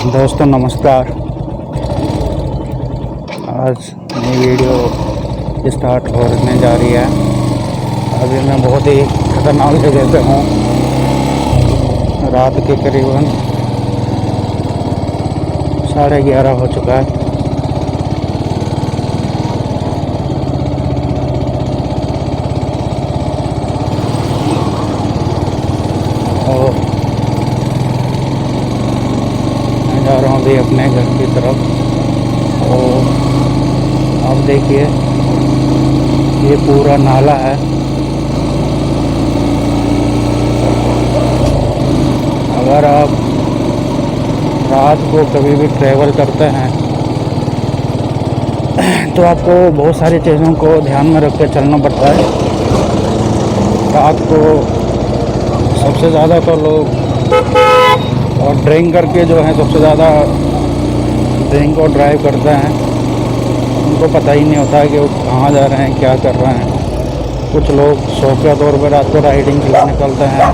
दोस्तों नमस्कार। आज नई वीडियो स्टार्ट होने जा रही है। अभी मैं बहुत ही खतरनाक जगह पे हूँ। रात के करीबन 11:30 हो चुका है। और मैं जा रहा हूँ अभी अपने घर की तरफ। और आप देखिए ये पूरा नाला है। अगर आप रात को कभी भी ट्रैवल करते हैं तो आपको बहुत सारी चीज़ों को ध्यान में रख के चलना पड़ता है। रात को सबसे ज़्यादा तो लोग और ड्रिंक करके जो है सबसे ज़्यादा ड्रिंक और ड्राइव करते हैं। उनको पता ही नहीं होता है कि वो कहाँ जा रहे हैं, क्या कर रहे हैं। कुछ लोग शौक के तौर पर रात को राइडिंग के लिए निकलते हैं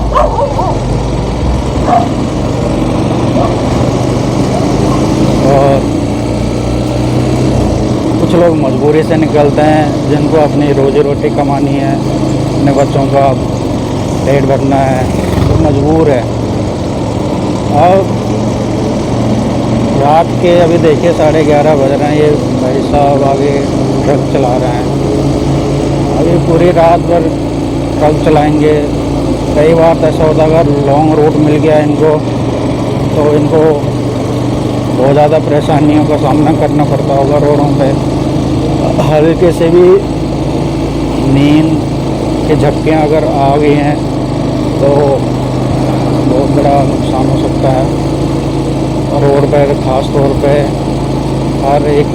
और कुछ लोग मजबूरी से निकलते हैं जिनको अपनी रोजी रोटी कमानी है, अपने बच्चों का पेट भरना है, तो मजबूर है। और रात के अभी देखिए 11:30 बज रहे हैं। ये भाई साहब आगे ट्रक चला रहे हैं। अभी पूरी रात भर ट्रक चलाएंगे। कई बार ऐसा होता है अगर लॉन्ग रूट मिल गया इनको तो इनको बहुत ज़्यादा परेशानियों का सामना करना पड़ता होगा रोडों पे। हल्के से भी नींद के झपके अगर आ गए हैं तो बहुत बड़ा नुकसान हो सकता है। रोड पर ख़ास तौर पे हर एक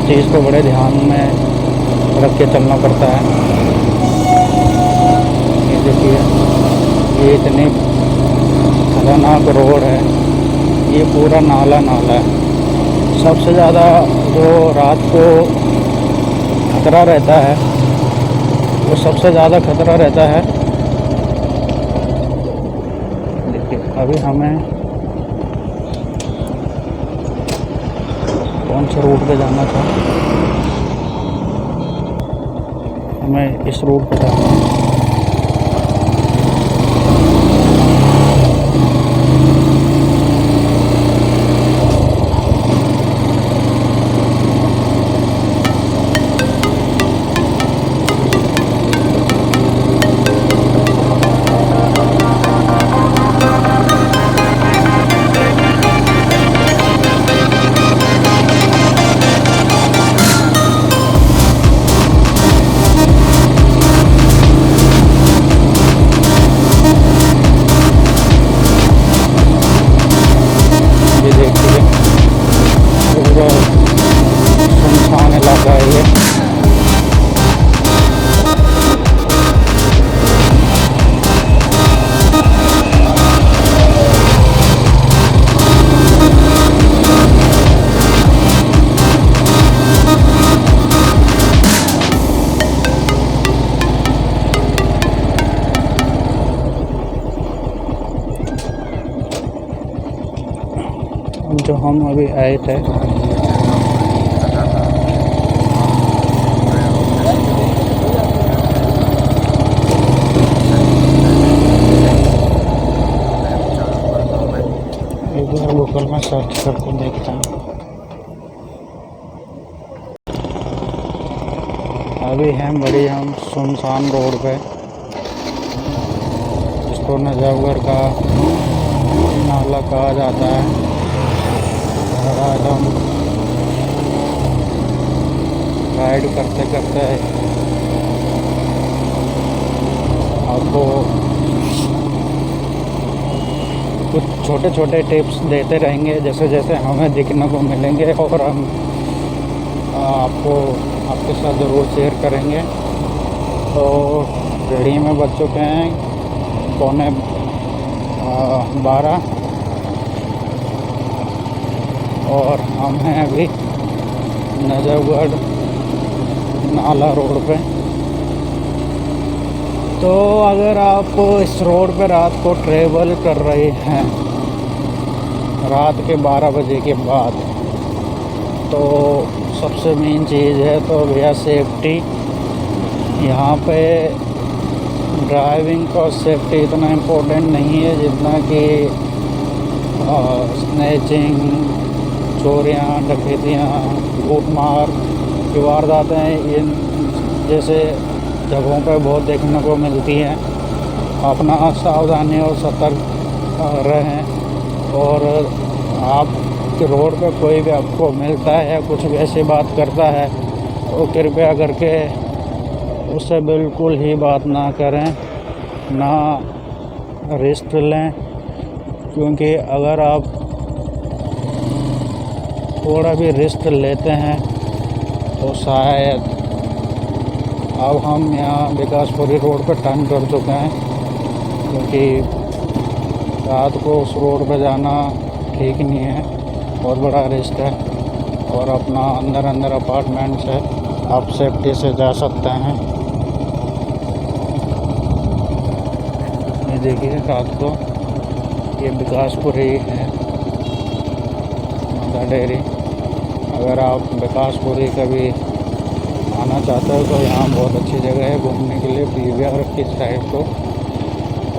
चीज़ को बड़े ध्यान में रख के चलना पड़ता है। ये देखिए ये इतनी खतरनाक रोड है। ये पूरा नाला है। सबसे ज़्यादा जो रात को खतरा रहता है वो सबसे ज़्यादा खतरा रहता है। देखिए अभी हमें कौन से रूट पे जाना था, हमें इस रूट पे जाना है। सुनसान इलाका है ये। जो हम अभी आए थे गूगल में सर्च करके देखते हैं। अभी हम सुनसान रोड पे, जिसको नजफगढ़ का नाला कहा जाता है। और आज हम राइड करते करते आपको कुछ छोटे छोटे टिप्स देते रहेंगे जैसे जैसे हमें दिखने को मिलेंगे और हम आपको आपके साथ ज़रूर शेयर करेंगे। तो घड़ी में बज चुके हैं 11:45 और हम हैं अभी नजफगढ़ नाला रोड पे। तो अगर आप इस रोड पे रात को ट्रेवल कर रहे हैं रात के 12 बजे के बाद। तो सबसे मेन चीज़ है तो भैया सेफ्टी। यहाँ पे ड्राइविंग और सेफ्टी इतना इम्पोर्टेंट नहीं है जितना कि स्नैचिंग, चोरियाँ, डकैतियाँ, लूटमार की वारदातें इन जैसे जगहों पर बहुत देखने को मिलती हैं। अपना सावधानी और सतर्क रहें। और आप कि रोड पे कोई भी आपको मिलता है या कुछ भी ऐसी बात करता है तो कृपया करके उससे बिल्कुल ही बात ना करें, ना रिस्क लें। क्योंकि अगर आप थोड़ा भी रिस्क लेते हैं तो शायद, अब हम यहाँ विकासपुरी रोड पर टर्न कर चुके हैं क्योंकि रात को उस रोड पर जाना ठीक नहीं है, बहुत बड़ा रिस्क है। और अपना अंदर अपार्टमेंट्स है, आप सेफ्टी से जा सकते हैं। ये देखिए रात को ये विकासपुरी है माता डेयरी। अगर आप विकासपुरी कभी आना चाहते हो तो यहाँ बहुत अच्छी जगह है घूमने के लिए, पीवीआर की साइड को।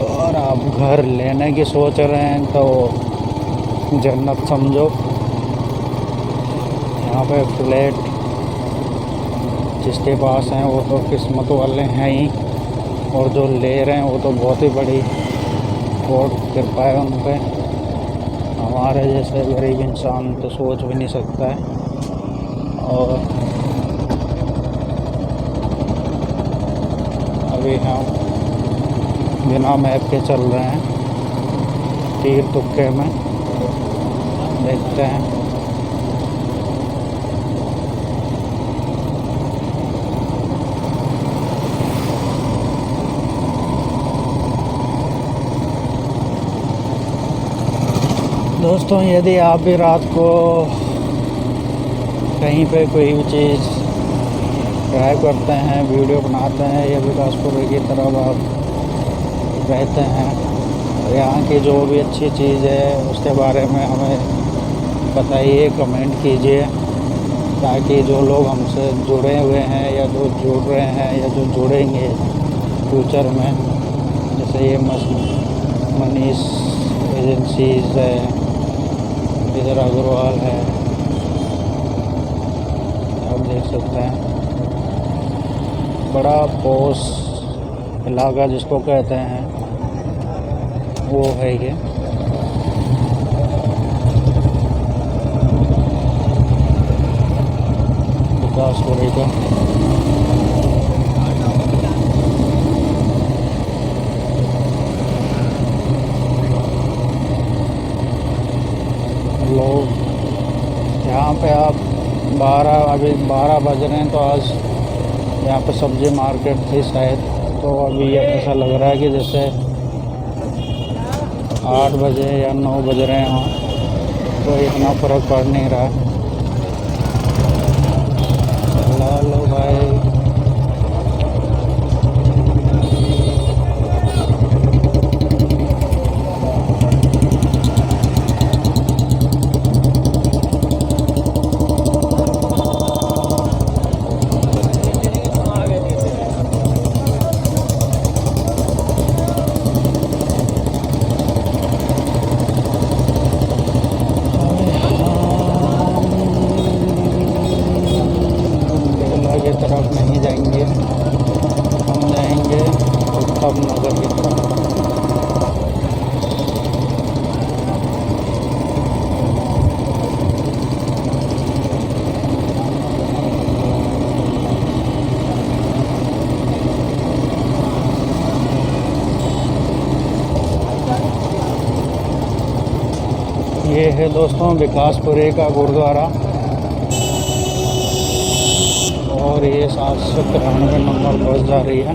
और आप घर लेने की सोच रहे हैं तो जन्नत समझो। यहाँ पे फ्लैट जिसके पास हैं वो तो किस्मत वाले हैं ही, और जो ले रहे हैं वो तो बहुत ही बड़ी गॉड कृपा है उन पे। हमारे जैसे गरीब इंसान तो सोच भी नहीं सकता है। और अभी हम बिना मैप के चल रहे हैं, तीर तुक्के में देखते हैं। दोस्तों, यदि आप भी रात को कहीं पे कोई भी चीज़ ड्राइव करते हैं, वीडियो बनाते हैं या विकासपुर की तरफ आप रहते हैं, यहाँ की जो भी अच्छी चीज़ है उसके बारे में हमें बताइए, कमेंट कीजिए, ताकि जो लोग हमसे जुड़े हुए हैं या जो जुड़ रहे हैं या जो जुड़ेंगे फ्यूचर में, जैसे ये मनीष एजेंसीज़ है, इधर अग्रवाल है, आप देख सकते हैं। बड़ा पॉश इलाका जिसको कहते हैं वो है ये। विकासपुरी का लोग यहाँ पे आप 12 बज रहे हैं तो आज यहाँ पे सब्जी मार्केट थी शायद, तो अभी ऐसा लग रहा है कि जैसे 8 बजे या 9 बज रहे हैं वहाँ, तो इतना फ़र्क पड़ नहीं रहा। लो भाई, की तरफ नहीं जाएंगे, हम जाएंगे उत्तम नगर की तरफ। ये है दोस्तों विकासपुरी का गुरुद्वारा, और ये 793 नंबर बस जा रही है।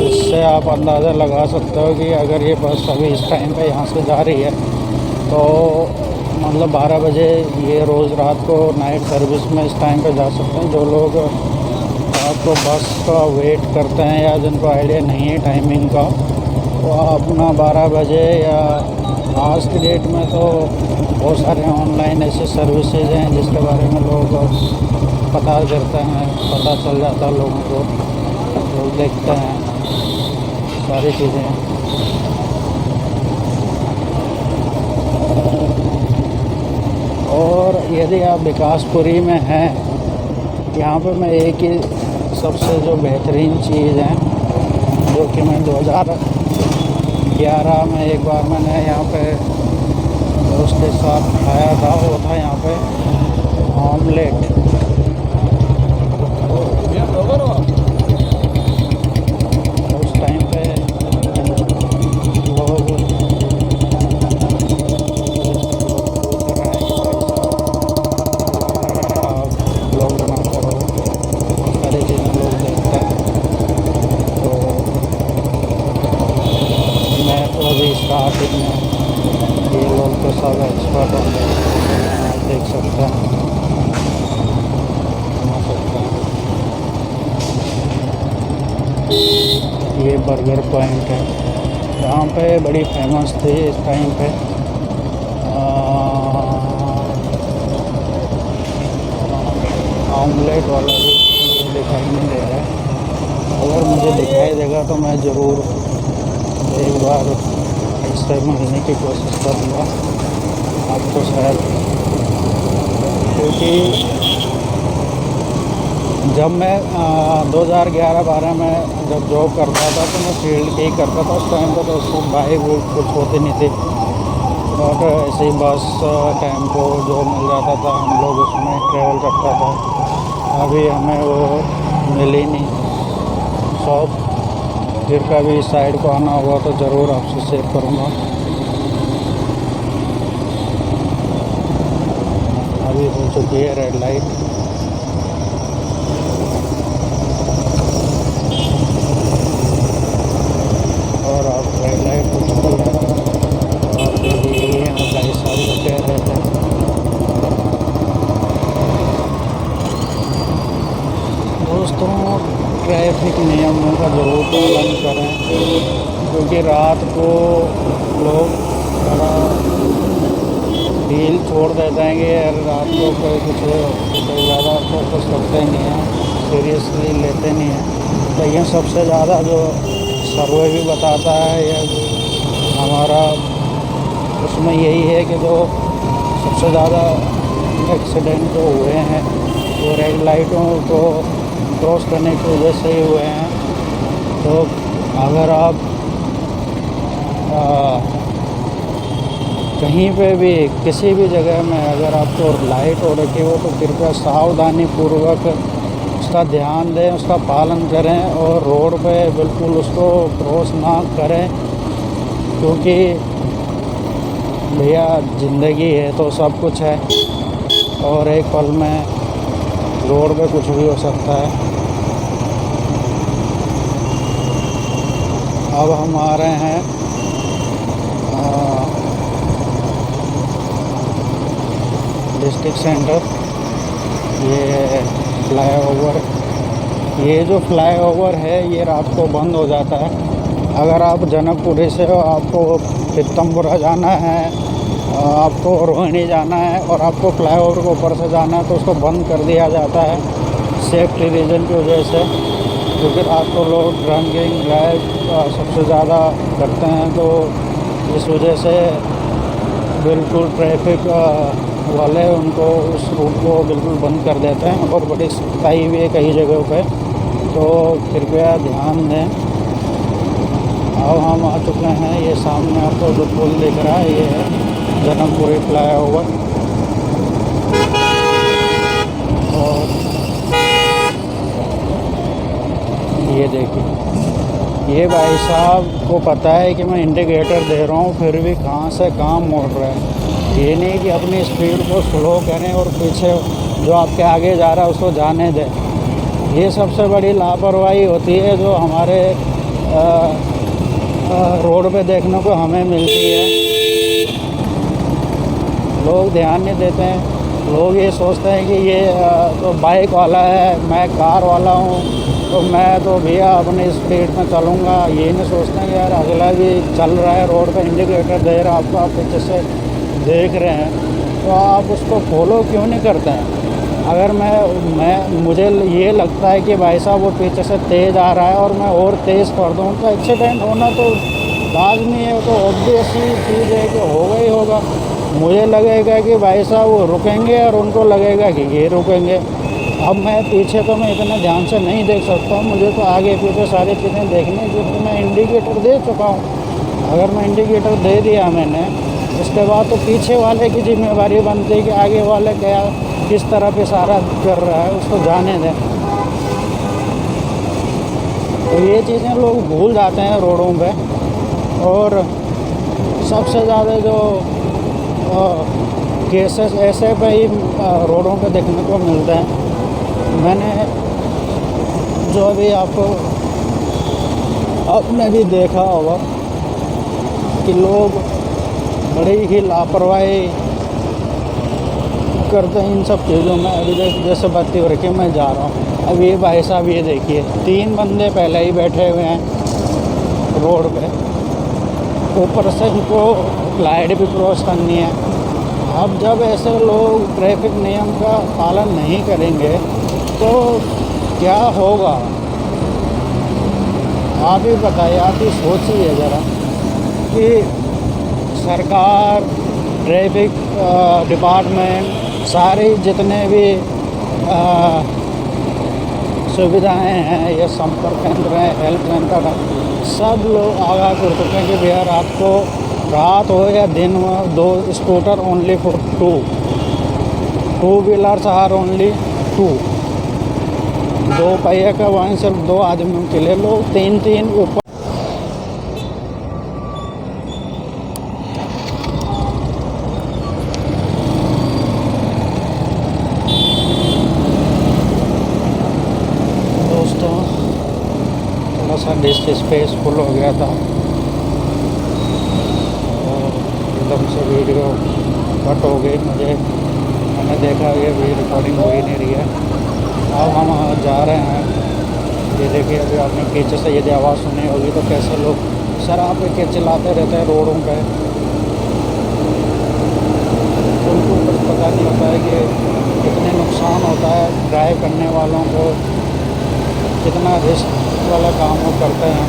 इससे आप अंदाज़ा लगा सकते हो कि अगर ये बस अभी इस टाइम पे यहाँ से जा रही है तो मतलब 12 बजे ये रोज़ रात को नाइट सर्विस में इस टाइम पे जा सकते हैं। जो लोग रात को बस का वेट करते हैं या जिनको आइडिया नहीं है टाइमिंग का, वो अपना 12 बजे या आज की डेट में तो बहुत सारे ऑनलाइन ऐसे सर्विसेज हैं जिसके बारे में लोग पता करते हैं, पता चल जाता है लोगों को, लोग देखते हैं सारी चीज़ें। और यदि आप विकासपुरी में हैं, यहाँ पे मैं एक ही सबसे जो बेहतरीन चीज़ है जो कि मैं 2011 में एक बार मैंने यहाँ पे दोस्त के साथ खाया था, वो था यहाँ पे ऑमलेट। उस टाइम पे लोग बनाते हो, सारी चीज़ें लोग देखते हैं। तो मैं तो अभी स्टार्टिंग में, ये लोग तो सब एक्सपर्ट होंगे, आप देख सकते हैं, बना सकते हैं। ये बर्गर पॉइंट है, यहाँ पे बड़ी फेमस थी इस टाइम पे। ऑमलेट वाला भी मुझे दिखाई नहीं दे रहा है, अगर मुझे दिखाई देगा तो मैं ज़रूर एक बार इससे मिलने की कोशिश करूँगा आपको शायद, क्योंकि जब मैं 2011-12 में जब जॉब करता था तो मैं फील्ड के ही करता था। उस टाइम पर तो उसको बाइक कुछ होती नहीं थी, और ऐसे ही बस टेम्पो जो मिल जाता था हम लोग उसमें ट्रैवल करता था। अभी हमें वो मिली नहीं शॉप, फिर कभी इस साइड को आना हुआ तो ज़रूर आपसे शेयर करूँगा। अभी हो चुकी है रेड लाइट, और आप रेड लाइट हो चुकी है, और यही यहाँ भाई साहब को कह रहे थे दोस्तों ट्रैफिक नियमों का ज़रूर पालन करें, क्योंकि रात को लोग बड़ा डील छोड़ देते हैं कि यार रात को कोई कुछ ज़्यादा फोकस करते नहीं हैं, सीरियसली लेते नहीं हैं। लेकिन सबसे ज़्यादा जो सर्वे भी बताता है या हमारा उसमें यही है कि जो सबसे ज़्यादा एक्सीडेंट जो हुए हैं वो रेड लाइटों को क्रॉस करने की वजह से ही हुए हैं। तो अगर आप कहीं पे भी किसी भी जगह में अगर आपको लाइट हो रखी हो तो कृपया सावधानी पूर्वक उसका ध्यान दें, उसका पालन करें, और रोड पे बिल्कुल उसको क्रॉस ना करें, क्योंकि भैया ज़िंदगी है तो सब कुछ है, और एक पल में रोड पे कुछ भी हो सकता है। अब हम आ रहे हैं डिस्ट्रिक्ट सेंटर, ये फ्लाईओवर, ये जो फ्लाईओवर है ये रात को बंद हो जाता है। अगर आप जनकपुरी से हो, आपको पीतमपुरा जाना है, आपको रोहिणी जाना है और आपको फ्लाईओवर के ऊपर से जाना है तो उसको बंद कर दिया जाता है सेफ्टी रीज़न की वजह से, क्योंकि रात को लोग ड्रिंकिंग ड्राइव सबसे ज़्यादा करते हैं। तो इस वजह से बिल्कुल ट्रैफिक वाले उनको उस रूट को बिल्कुल बंद कर देते हैं, और बड़ी सख्ताई भी है कई जगहों पे, तो कृपया ध्यान दें। अब हम आ चुके हैं, ये सामने आपको जो पुल दिख रहा है ये है जनकपुरी फ्लाईओवर, और ये देखिए ये भाई साहब को पता है कि मैं इंडिकेटर दे रहा हूँ फिर भी कहाँ से कहाँ मोड़ रहे हैं। ये नहीं कि अपनी स्पीड को स्लो करें और पीछे जो आपके आगे जा रहा है उसको जाने दें। ये सबसे बड़ी लापरवाही होती है जो हमारे रोड पे देखने को हमें मिलती है। लोग ध्यान नहीं देते हैं, लोग ये सोचते हैं कि ये तो बाइक वाला है, मैं कार वाला हूँ, तो मैं तो भैया अपने स्पीड में चलूँगा, ये नहीं सोचता कि यार अगला भी चल रहा है रोड पे, इंडिकेटर दे रहा है आपको, आप पीछे से देख रहे हैं तो आप उसको फॉलो क्यों नहीं करते हैं। अगर मैं मुझे ये लगता है कि भाई साहब वो पीछे से तेज़ आ रहा है और मैं और तेज़ कर दूँ तो एक्सीडेंट होना तो लाजमी है, तो ऑब्वियस ही चीज़ है कि होगा ही होगा। मुझे लगेगा कि भाई साहब वो रुकेंगे और उनको लगेगा कि ये रुकेंगे। अब मैं पीछे तो मैं इतना ध्यान से नहीं देख सकता, मुझे तो आगे पीछे सारी चीज़ें देखनी, क्योंकि मैं इंडिकेटर दे चुका हूँ। अगर मैं इंडिकेटर दे दिया मैंने, उसके बाद तो पीछे वाले की जिम्मेवारी बनती है कि आगे वाले क्या किस तरफ इशारा कर रहा है उसको जाने दें। तो ये चीज़ें लोग भूल जाते हैं रोडों पे। और सबसे ज़्यादा जो केसेस ऐसे पे ही रोडों पे देखने को मिलते हैं। मैंने जो अभी आपने भी देखा होगा कि लोग बड़ी ही लापरवाही करते हैं इन सब चीज़ों में। अभी जैसे बत्ती हो रखी, मैं जा रहा हूँ, अब ये भाई साहब ये देखिए 3 बंदे पहले ही बैठे हुए हैं रोड पे, ऊपर से इनको लाइट भी क्रॉस करनी है। अब जब ऐसे लोग ट्रैफिक नियम का पालन नहीं करेंगे तो क्या होगा, आप ही बताइए, आप ही सोचिए ज़रा कि सरकार, ट्रैफिक डिपार्टमेंट, सारे जितने भी सुविधाएं हैं, ये संपर्क केंद्र हैं, हेल्थ सेंटर है, सब लोग आगाह कर चुके हैं कि भैया रात हो या दिन में 2 scooter only for 2 wheelers are only 2 पहिए का वाहन सिर्फ 2 आदमियों के लिए, लोग 3 ऊपर। दोस्तों थोड़ा सा डिस्क स्पेस फुल हो गया था और एकदम से वीडियो कट हो गई। मैंने देखा ये भी रिकॉर्डिंग हो ही नहीं रही है। अब हम जा रहे हैं, ये देखिए अभी आपने पीछे से यदि आवाज़ सुनी होगी तो कैसे लोग शराब पी के चिल्लाते रहते हैं रोडों पे। उनको कुछ पता नहीं होता है कि कितने नुकसान होता है ड्राइव करने वालों को, कितना रिस्क वाला काम वो करते हैं।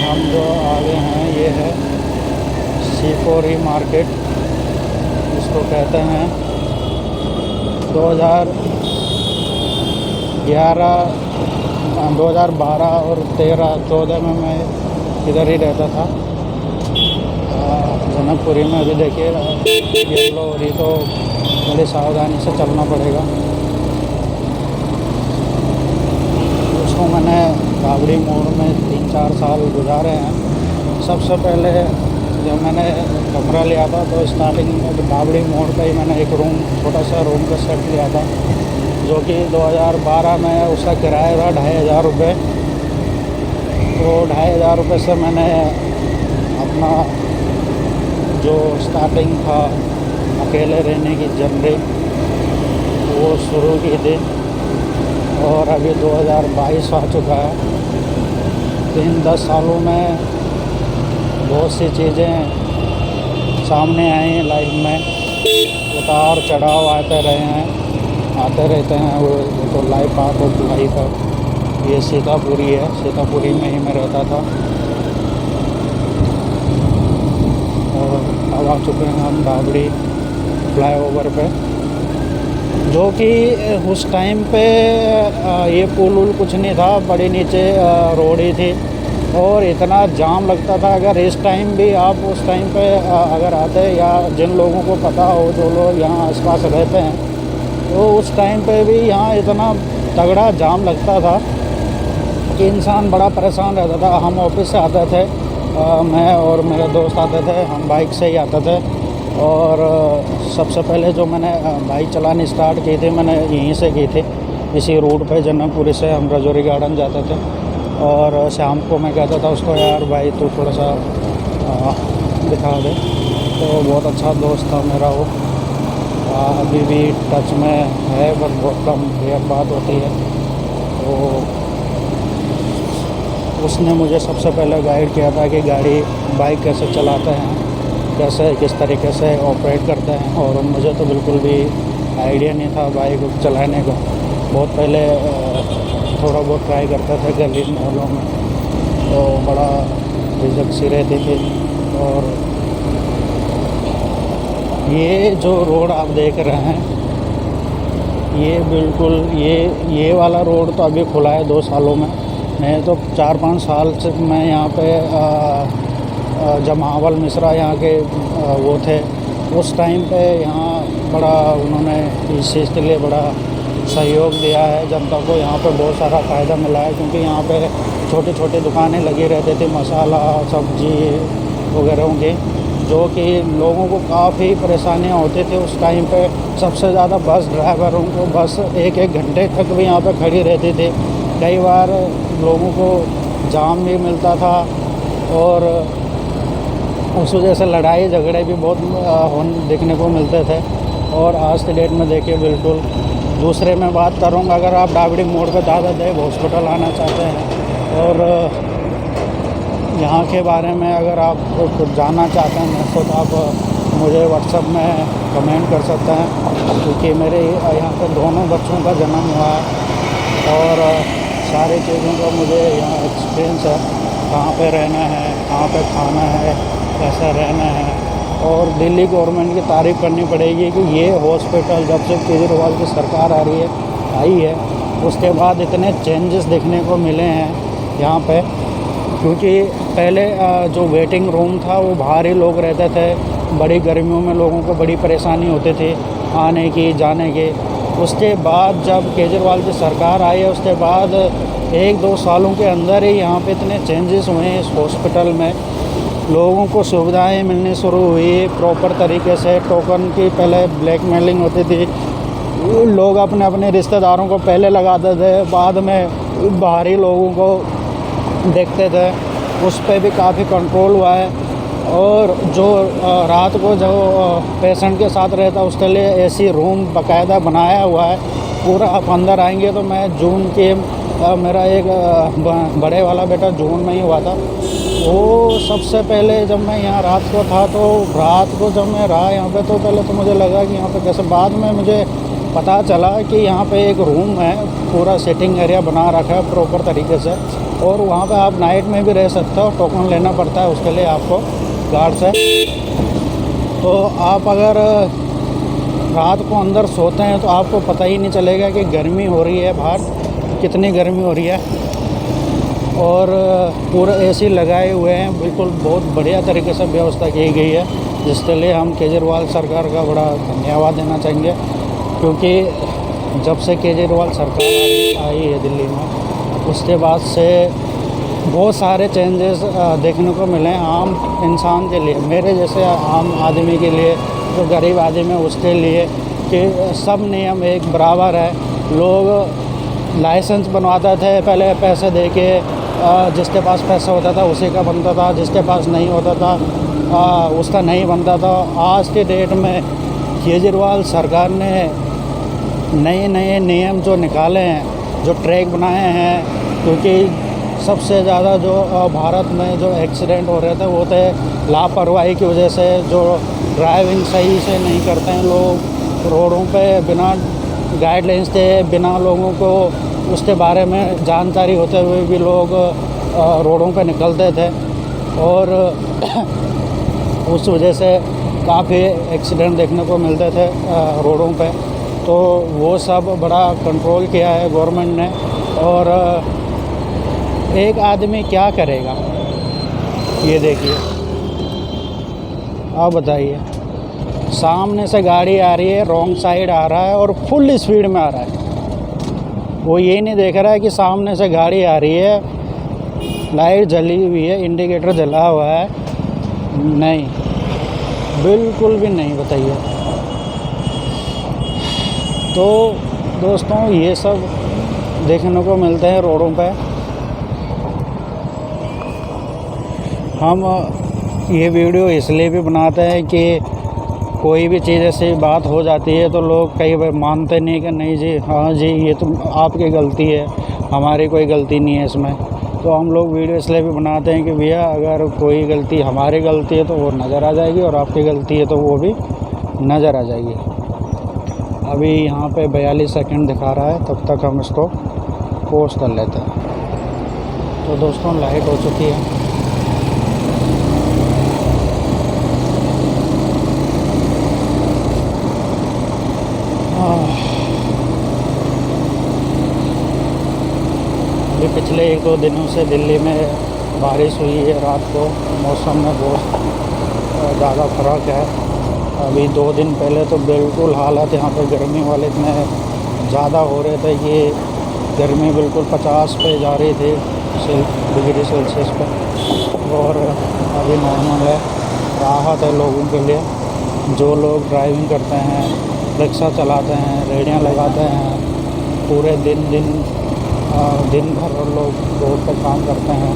हम जो आगे हैं ये है C4E मार्केट, इसको कहते हैं। 2012 और 13-14 में मैं इधर ही रहता था जनकपुरी में। अभी देखिए येलो हो रही तो बड़ी सावधानी से चलना पड़ेगा। उसको मैंने बाबड़ी मोड़ में 3-4 साल गुजारे हैं। सबसे पहले जब मैंने कमरा लिया था तो स्टार्टिंग में बाबड़ी मोड़ पे ही मैंने एक रूम, छोटा सा रूम का सेट लिया था, जो कि 2012 में उसका किराया था 2500 रुपये। तो 2500 रुपये से मैंने अपना जो स्टार्टिंग था अकेले रहने की जर्नी वो शुरू की थी। और अभी 2022 आ चुका है। 3-10 सालों में बहुत सी चीज़ें सामने आई हैं लाइफ में, उतार चढ़ाव आते रहते हैं। वो तो लाइफ पार्ट ऑफ लाइफ है। ये सीतापुरी है, सीतापुरी में ही मैं रहता था और अब आ चुके हैं हम बाबड़ी फ्लाईओवर पे, जो कि उस टाइम पे ये पुल कुछ नहीं था, बड़ी नीचे रोड ही थी और इतना जाम लगता था। अगर इस टाइम भी आप उस टाइम पे अगर आते, या जिन लोगों को पता हो, जो लोग यहाँ आसपास रहते हैं, तो उस टाइम पे भी यहाँ इतना तगड़ा जाम लगता था कि इंसान बड़ा परेशान रहता था। हम ऑफिस से आते थे, मैं और मेरे दोस्त आते थे, हम बाइक से ही आते थे और सबसे पहले जो मैंने बाइक चलानी स्टार्ट की थी, मैंने यहीं से की थी, इसी रूट पे जनकपुरी से हम राजौरी गार्डन जाते थे। और शाम को मैं कहता था उसको, यार भाई तू थोड़ा सा दिखा दे। तो बहुत अच्छा दोस्त था मेरा वो, अभी भी टच में है, बस बहुत कम बात होती है। तो उसने मुझे सबसे पहले गाइड किया था कि बाइक कैसे चलाते हैं, कैसे किस तरीके से ऑपरेट करते हैं। और मुझे तो बिल्कुल भी आइडिया नहीं था बाइक चलाने का। बहुत पहले थोड़ा बहुत ट्राई करता था गली मोहल्लों में, तो बड़ा झिझक सी रहती थी। और ये जो रोड आप देख रहे हैं, ये बिल्कुल ये वाला रोड तो अभी खुला है 2 सालों में। नहीं तो 4-5 साल से मैं यहाँ पे जब महाबल मिश्रा यहाँ के वो थे, उस टाइम पे यहाँ बड़ा उन्होंने इस चीज़ के लिए बड़ा सहयोग दिया है जनता को। यहाँ पे बहुत सारा फ़ायदा मिला है, क्योंकि यहाँ पे छोटी छोटी दुकानें लगी रहती थी, मसाला सब्जी वगैरह की, जो कि लोगों को काफ़ी परेशानियाँ होती थी उस टाइम पे। सबसे ज़्यादा बस ड्राइवरों को बस 1-1 घंटे तक भी यहाँ पे खड़ी रहती थी। कई बार लोगों को जाम भी मिलता था, और उस वजह से लड़ाई झगड़े भी बहुत देखने को मिलते थे। और आज की डेट में देखिए, बिल्कुल दूसरे में बात करूँगा, अगर आप डाबड़ी मोड़ पे दादा देव हॉस्पिटल आना चाहते हैं और यहाँ के बारे में अगर आप कुछ जानना चाहते हैं तो आप मुझे व्हाट्सएप में कमेंट कर सकते हैं, क्योंकि मेरे यहाँ पे दोनों बच्चों का जन्म हुआ है और सारी चीज़ों का मुझे यहाँ एक्सपीरियंस है। कहाँ पे रहना है, कहाँ पे खाना है, कैसा रहना है। और दिल्ली गवर्नमेंट की तारीफ़ करनी पड़ेगी कि ये हॉस्पिटल जब से केजरीवाल की सरकार आई है उसके बाद इतने चेंजेस देखने को मिले हैं यहाँ पे। क्योंकि पहले जो वेटिंग रूम था वो बाहर ही लोग रहते थे, बड़ी गर्मियों में लोगों को बड़ी परेशानी होती थी आने की जाने की। उसके बाद जब केजरीवाल की सरकार आई है, उसके बाद 1-2 सालों के अंदर ही यहाँ पे इतने चेंजेस हुए हैं इस हॉस्पिटल में। लोगों को सुविधाएं मिलनी शुरू हुई प्रॉपर तरीके से। टोकन की पहले ब्लैकमेलिंग होती थी, लोग अपने अपने रिश्तेदारों को पहले लगाते थे, बाद में बाहरी लोगों को देखते थे। उस पर भी काफ़ी कंट्रोल हुआ है। और जो रात को जो पेशेंट के साथ रहता है उसके लिए एसी रूम बाकायदा बनाया हुआ है पूरा। आप अंदर आएंगे तो मैं जून के मेरा एक बड़े वाला बेटा जून में ही हुआ था। वो सबसे पहले जब मैं यहाँ रात को था, तो रात को जब मैं रहा यहाँ पे, तो पहले तो मुझे लगा कि यहाँ पे कैसे, बाद में मुझे पता चला कि यहाँ पे एक रूम है, पूरा सिटिंग एरिया बना रखा है प्रॉपर तरीके से। और वहाँ पे आप नाइट में भी रह सकते हो, टोकन लेना पड़ता है उसके लिए आपको गार्ड से। तो आप अगर रात को अंदर सोते हैं तो आपको पता ही नहीं चलेगा कि गर्मी हो रही है बाहर, कितनी गर्मी हो रही है। और पूरा एसी लगाए हुए हैं, बिल्कुल बहुत बढ़िया तरीके से व्यवस्था की गई है, जिसके लिए हम केजरीवाल सरकार का बड़ा धन्यवाद देना चाहेंगे। क्योंकि जब से केजरीवाल सरकार आई है दिल्ली में, उसके बाद से बहुत सारे चेंजेस देखने को मिले हैं आम इंसान के लिए, मेरे जैसे आम आदमी के लिए, जो गरीब आदमी है उसके लिए, कि सब नियम एक बराबर है। लोग लाइसेंस बनवाते थे पहले पैसे दे के, जिसके पास पैसा होता था उसी का बनता था, जिसके पास नहीं होता था उसका नहीं बनता था। आज के डेट में केजरीवाल सरकार ने नए नियम जो निकाले हैं, जो ट्रैक बनाए हैं, क्योंकि सबसे ज़्यादा जो भारत में जो एक्सीडेंट हो रहे थे वो थे लापरवाही की वजह से। जो ड्राइविंग सही से नहीं करते हैं लोग, रोडों पे बिना गाइडलाइंस के, बिना लोगों को उसके बारे में जानकारी होते हुए भी लोग रोडों पे निकलते थे, और उस वजह से काफ़ी एक्सीडेंट देखने को मिलते थे रोडों पे। तो वो सब बड़ा कंट्रोल किया है गवर्नमेंट ने। और एक आदमी क्या करेगा ये देखिए, आप बताइए। सामने से गाड़ी आ रही है, रॉन्ग साइड आ रहा है और फुल स्पीड में आ रहा है। वो ये नहीं देख रहा है कि सामने से गाड़ी आ रही है, लाइट जली हुई है, इंडिकेटर जला हुआ है, नहीं, बिल्कुल भी नहीं, बताइए। तो दोस्तों ये सब देखने को मिलते हैं रोडों पे। हम ये वीडियो इसलिए भी बनाते हैं कि कोई भी चीज़ ऐसी बात हो जाती है तो लोग कई बार मानते नहीं कि नहीं जी, हाँ जी ये तो आपकी गलती है, हमारी कोई गलती नहीं है इसमें। तो हम लोग वीडियो इसलिए भी बनाते हैं कि भैया अगर कोई गलती हमारी गलती है तो वो नज़र आ जाएगी, और आपकी गलती है तो वो भी नज़र आ जाएगी। अभी यहाँ पे 42 सेकंड दिखा रहा है, तब तक हम इसको पोस्ट कर लेते हैं। तो दोस्तों लाइट हो चुकी है। अभी पिछले 1-2 दिनों से दिल्ली में बारिश हुई है, रात को मौसम में बहुत ज़्यादा फ़र्क है। अभी 2 दिन पहले तो बिल्कुल हालत यहाँ पर गर्मी वाले इतने ज़्यादा हो रहे थे कि गर्मी बिल्कुल 50 पे जा रही थी डिग्री सेल्सियस पे, और अभी नॉर्मल है। राहत है लोगों के लिए, जो लोग ड्राइविंग करते हैं, रिक्शा चलाते हैं, रेहड़ियाँ लगाते हैं, पूरे दिन भर लोग रोड पर काम करते हैं,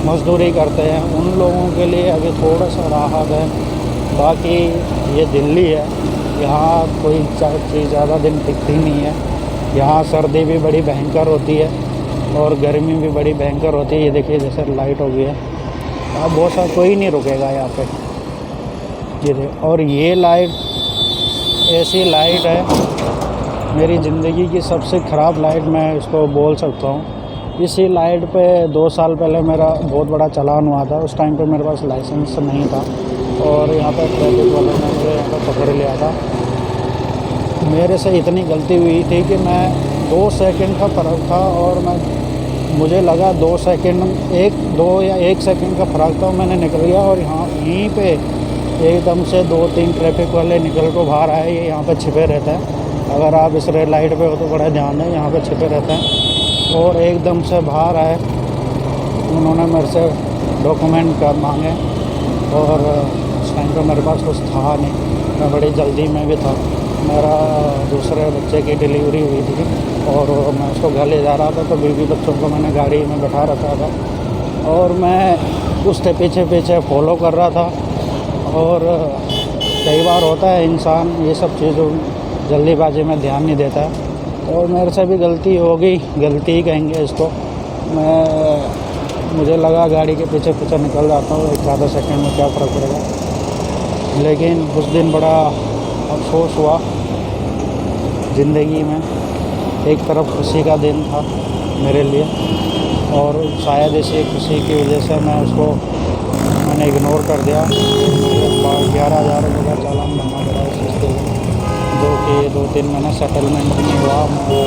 मज़दूरी करते हैं, उन लोगों के लिए अभी थोड़ा सा राहत है। बाकी ये दिल्ली है, यहाँ कोई चीज़ ज़्यादा दिन टिकती नहीं है। यहाँ सर्दी भी बड़ी भयंकर होती है और गर्मी भी बड़ी भयंकर होती है। ये देखिए जैसे लाइट हो गई है, अब बहुत सा कोई नहीं रुकेगा यहाँ पे। ये देखिए, और ये लाइट ऐसी लाइट है, मेरी ज़िंदगी की सबसे ख़राब लाइट मैं इसको बोल सकता हूँ। इसी लाइट पे 2 साल पहले मेरा बहुत बड़ा चालान हुआ था। उस टाइम पे मेरे पास लाइसेंस नहीं था और यहाँ पर ट्रैफिक वालों ने मुझे यहाँ पर पकड़ लिया था। मेरे से इतनी गलती हुई थी कि मैं 2 सेकंड का फ़र्क था, और मुझे लगा 2 सेकंड 1 सेकंड का फ़र्क था, मैंने निकल गया। और यहीं पे एकदम से 2-3 ट्रैफिक वाले निकल को बाहर आए। ये यहाँ पर छिपे रहते हैं, अगर आप इस रेड लाइट पे हो तो बड़ा ध्यान दें, यहाँ पे छिपे रहते हैं। और एकदम से बाहर आए, उन्होंने मेरे से डॉक्यूमेंट कर मांगे, और उस टाइम पे मेरे पास कुछ था नहीं, मैं बड़ी जल्दी में भी था। मेरा दूसरे बच्चे की डिलीवरी हुई थी और मैं उसको घर ले जा रहा था, तो बीवी बच्चों को मैंने गाड़ी में बैठा रखा था और मैं उसके पीछे पीछे फॉलो कर रहा था। और कई बार होता है इंसान ये सब चीज़ों जल्दीबाजी में ध्यान नहीं देता है, तो मेरे से भी गलती हो गई, गलती ही कहेंगे इसको। मुझे लगा गाड़ी के पीछे पीछे निकल जाता हूँ, 1 आधा सेकंड में क्या फ़र्क पड़ेगा। लेकिन उस दिन बड़ा अफसोस हुआ ज़िंदगी में। एक तरफ खुशी का दिन था मेरे लिए, और शायद इसी खुशी की वजह से मैंने इग्नोर कर दिया। 11,000 रुपये का चालान बनना पड़ा इस चीज़ के, जो कि 2-3 महीने सेटलमेंट नहीं हुआ। मैं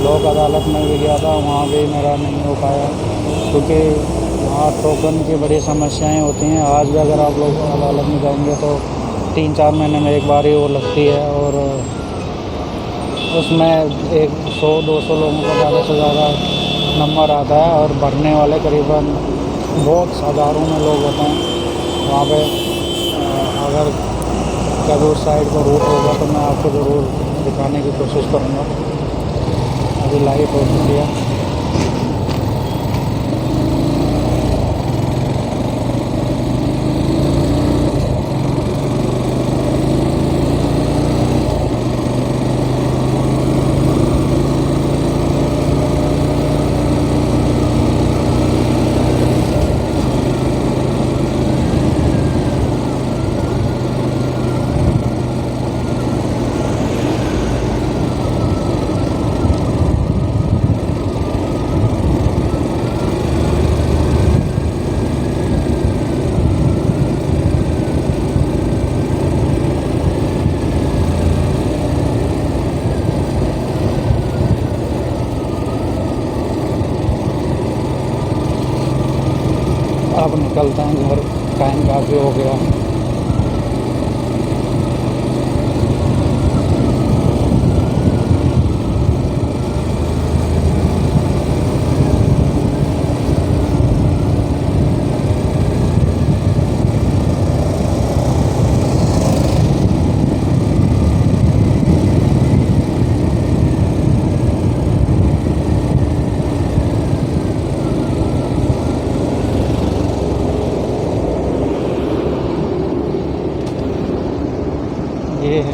लोक अदालत में भी गया था, वहाँ भी मेरा नहीं हो पाया, क्योंकि वहाँ टोकन की बड़ी समस्याएं होती हैं। आज भी अगर आप लोग अदालत में जाएंगे तो 3-4 महीने में एक बार ही वो लगती है, और उसमें 100-200 लोगों का ज़्यादा से ज़्यादा नंबर आता है, और भरने वाले करीबन बहुत हज़ारों में लोग होते हैं वहाँ पे। अगर कभी उस साइड का रूट होगा तो मैं आपको ज़रूर दिखाने की कोशिश करूँगा। अभी लाइट हो चुकी है। अब निकलते हैं घर, टाइम काफ़ी हो गया।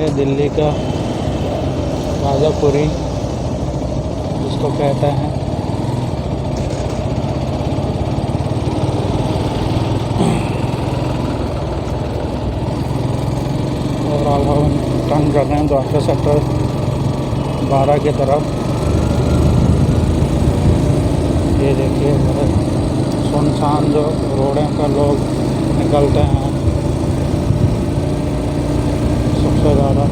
है दिल्ली का राजापुरी जिसको कहते हैं। और अब हम टर्न कर रहे हैं द्वारका सेक्टर 12 की तरफ। ये देखिए बड़े सुनसान जो रोडें पर लोग निकलते हैं सबसे ज़्यादा।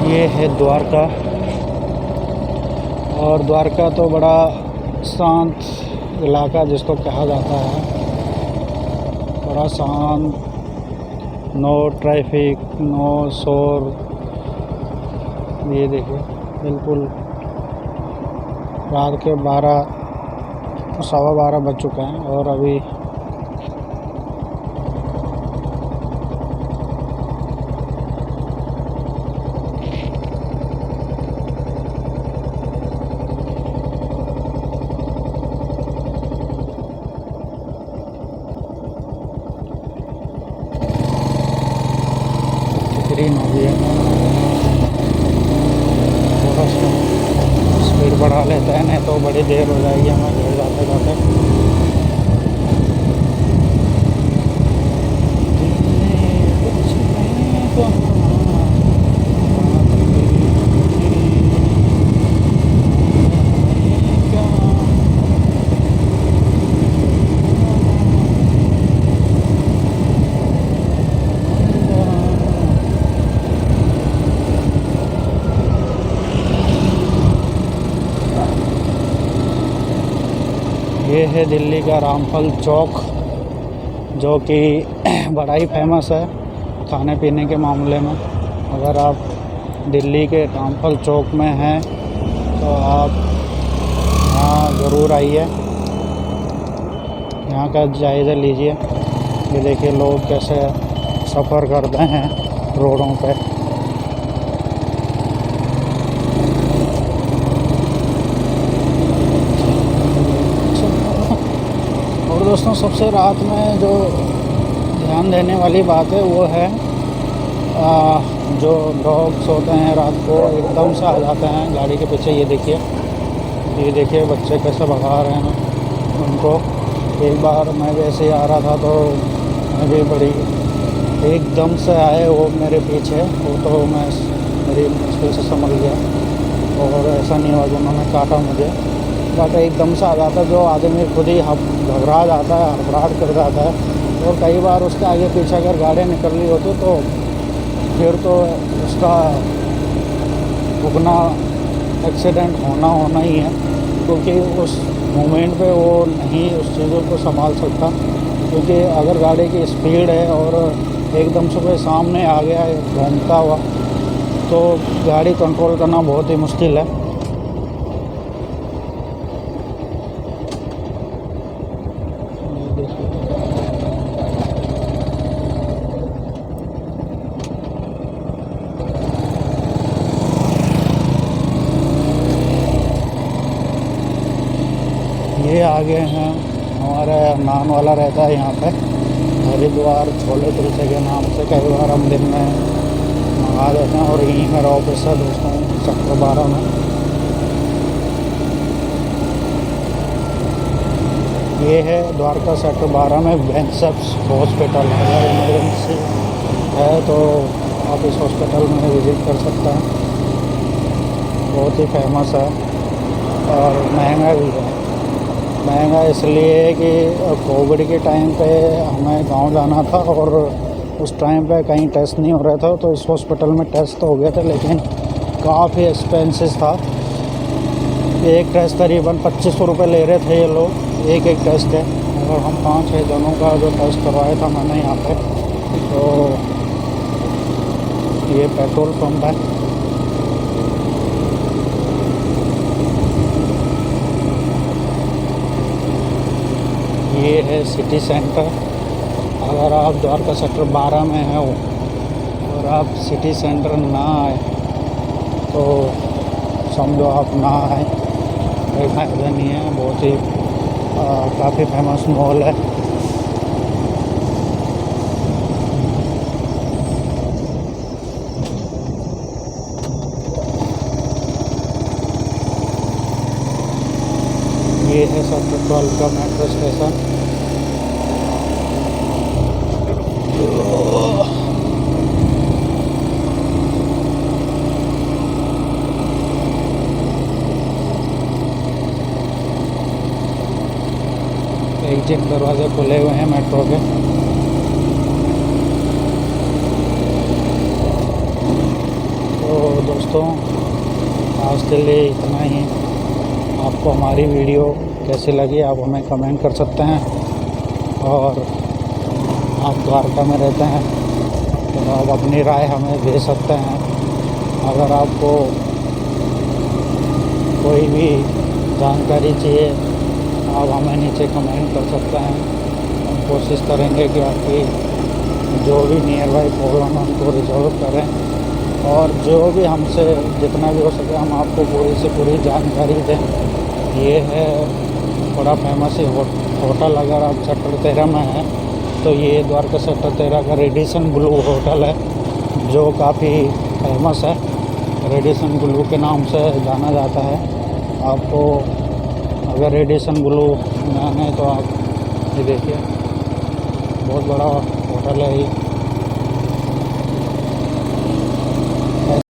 ये है द्वारका। और द्वारका तो बड़ा शांत इलाका जिसको कहा जाता है, बड़ा शांत, नो ट्रैफिक, नो शोर। ये देखिए बिल्कुल रात के 12 बज चुके हैं और अभी ग्रीन हो गया। थोड़ा सा स्पीड बढ़ा लेते हैं, नहीं तो बड़ी देर हो जाएगी हमें घर जाते जाते। ये है दिल्ली का रामफल चौक, जो कि बड़ा ही फेमस है खाने पीने के मामले में। अगर आप दिल्ली के रामफल चौक में हैं तो आप यहाँ ज़रूर आइए, यहाँ का जायज़ा लीजिए। ये देखिए लोग कैसे सफ़र करते हैं रोडों पे। और दोस्तों सबसे रात में जो ध्यान देने वाली बात है वो है जो डॉग्स होते हैं रात को एकदम से आ जाते हैं गाड़ी के पीछे। ये देखिए बच्चे कैसे भगा रहे हैं उनको। एक बार मैं जैसे ही आ रहा था तो मैं भी बड़ी एकदम से आए वो मेरे पीछे, वो तो मैं मेरी मुश्किल से समझ गया और ऐसा नहीं हुआ कि उन्होंने काटा मुझे, बट एकदम से आ जाता है जो आदमी खुद ही घबरा जाता है, हड़बड़ाहट कर जाता है। और कई बार उसके आगे पीछे अगर गाड़ी निकल रही होती तो फिर तो उसका रुकना, एक्सीडेंट होना ही है, क्योंकि उस मोमेंट पे वो नहीं उस चीज़ों को संभाल सकता। क्योंकि अगर गाड़ी की स्पीड है और एकदम से कोई सामने आ गया घूमता हुआ तो गाड़ी कंट्रोल करना बहुत ही मुश्किल है। ये आगे हैं हमारा नान वाला रहता है यहाँ पे, हरिद्वार छोले कुलचे के नाम से। कई बार हम दिन में आ जाते हैं। और यहीं मेरा ऑफिस है दोस्तों, सेक्टर 12 में। ये है द्वारका सेक्टर 12 में वेंसप्स हॉस्पिटल। अगर इमरजेंसी है तो आप इस हॉस्पिटल में विज़िट कर सकते हैं। बहुत ही फेमस है और महंगा भी है। महंगा इसलिए कि कोविड के टाइम पे हमें गांव जाना था और उस टाइम पे कहीं टेस्ट नहीं हो रहा था, तो इस हॉस्पिटल में टेस्ट तो हो गया था, लेकिन काफ़ी एक्सपेंसिव था। एक टेस्ट करीबन 2500 रुपये ले रहे थे ये लोग, एक टेस्ट है। अगर हम 5-6 जनों का जो टेस्ट करवाया था मैंने यहाँ पे, तो ये पेट्रोल पंप है। ये है सिटी सेंटर। अगर आप द्वारका सेक्टर 12 में हैं और आप सिटी सेंटर ना आए तो समझो आप ना आए, कोई फायदा नहीं है। बहुत ही काफ़ी फेमस मॉल है। ये है सेक्टर 12 का मेट्रो स्टेशन। एग्जिट दरवाजे खुले हुए हैं मेट्रो के। तो दोस्तों आज के लिए इतना ही। आपको हमारी वीडियो कैसी लगी आप हमें कमेंट कर सकते हैं। और आप द्वारका में रहते हैं तो आप अपनी राय हमें दे सकते हैं। अगर आपको कोई भी जानकारी चाहिए आप हमें नीचे कमेंट कर सकते हैं। हम कोशिश करेंगे कि आपकी जो भी नियर बाई प्रॉब्लम है उनको रिजॉल्व करें, और जो भी हमसे जितना भी हो सके हम आपको पूरी से पूरी जानकारी दें। ये है बड़ा फेमस होटल। अगर आप सेक्टर 13 में हैं तो ये द्वारका सेक्टर 13 का रेडिसन ब्लू होटल है, जो काफ़ी फेमस है। रेडिसन ब्लू के नाम से जाना जाता है। आपको अगर रेडिसन ब्लू में आना है तो आप ये देखिए, बहुत बड़ा होटल है ये।